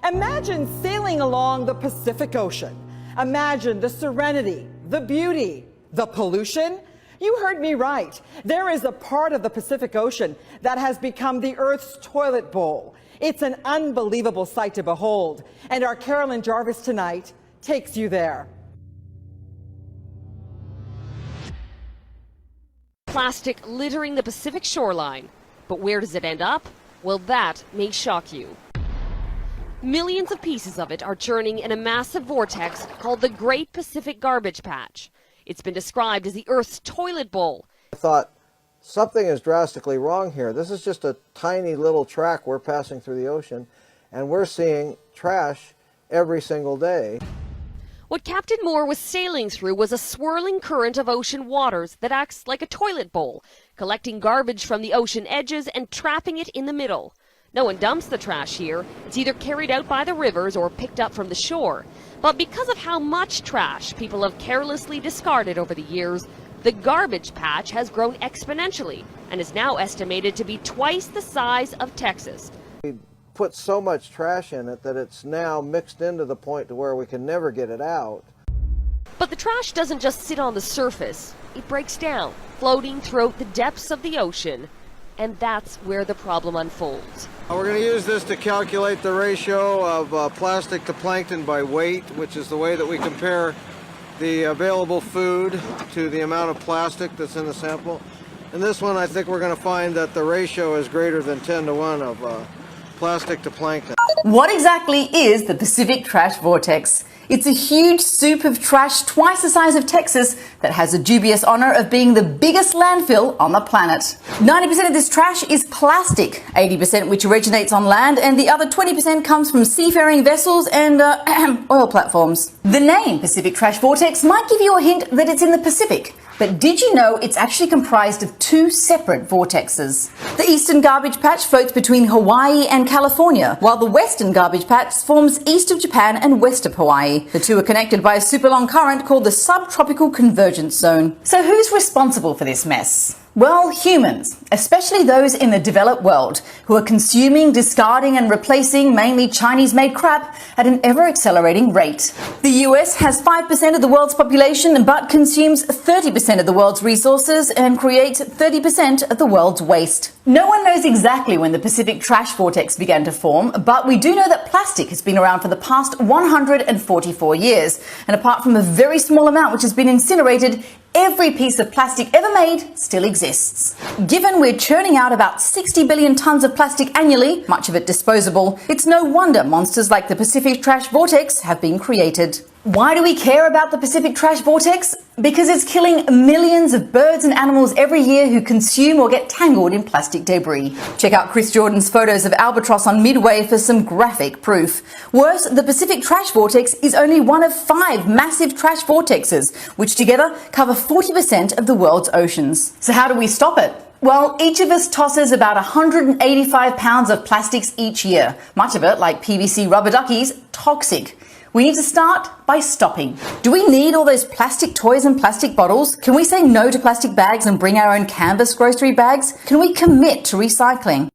Imagine sailing along the Pacific Ocean. Imagine the serenity, the beauty, the pollution. You heard me right. There is a part of the Pacific Ocean that has become the Earth's toilet bowl. It's an unbelievable sight to behold, and our Carolyn Jarvis tonight takes you there. Plastic littering the Pacific shoreline. But where does it end up? Well, that may shock you. Millions of pieces of it are churning in a massive vortex called the Great Pacific Garbage Patch. It's been described as the Earth's toilet bowl. I thought, something is drastically wrong here. This is just a tiny little track we're passing through the ocean, and we're seeing trash every single day. What Captain Moore was sailing through was a swirling current of ocean waters that acts like a toilet bowl, collecting garbage from the ocean edges and trapping it in the middle. No one dumps the trash here. It's either carried out by the rivers or picked up from the shore. But because of how much trash people have carelessly discarded over the years, the garbage patch has grown exponentially and is now estimated to be twice the size of Texas. We put so much trash in it that it's now mixed into the point to where we can never get it out. But the trash doesn't just sit on the surface. It breaks down, floating throughout the depths of the ocean. And that's where the problem unfolds. We're going to use this to calculate the ratio of plastic to plankton by weight, which is the way that we compare the available food to the amount of plastic that's in the sample. In this one, I think we're going to find that the ratio is greater than 10 to 1 of plastic to plankton. What exactly is the Pacific Trash Vortex? It's a huge soup of trash twice the size of Texas that has the dubious honor of being the biggest landfill on the planet. 90% of this trash is plastic, 80% which originates on land, and the other 20% comes from seafaring vessels and oil platforms. The name Pacific Trash Vortex might give you a hint that it's in the Pacific. But did you know it's actually comprised of two separate vortexes? The eastern garbage patch floats between Hawaii and California, while the western garbage patch forms east of Japan and west of Hawaii. The two are connected by a super long current called the subtropical convergence zone. So who's responsible for this mess? Well, humans, especially those in the developed world, who are consuming, discarding and replacing mainly Chinese-made crap at an ever-accelerating rate. The US has 5% of the world's population but consumes 30% of the world's resources and creates 30% of the world's waste. No one knows exactly when the Pacific trash vortex began to form, but we do know that plastic has been around for the past 144 years. And apart from a very small amount which has been incinerated, every piece of plastic ever made still exists. Given we're churning out about 60 billion tons of plastic annually, much of it disposable, it's no wonder monsters like the Pacific trash vortex have been created. Why do we care about the Pacific trash vortex? Because it's killing millions of birds and animals every year who consume or get tangled in plastic debris. Check out Chris Jordan's photos of albatross on Midway for some graphic proof. Worse, the Pacific trash vortex is only one of 5 massive trash vortexes, which together cover 40% of the world's oceans. So how do we stop it? Well, each of us tosses about 185 pounds of plastics each year. Much of it, like PVC rubber duckies, toxic. We need to start by stopping. Do we need all those plastic toys and plastic bottles? Can we say no to plastic bags and bring our own canvas grocery bags? Can we commit to recycling?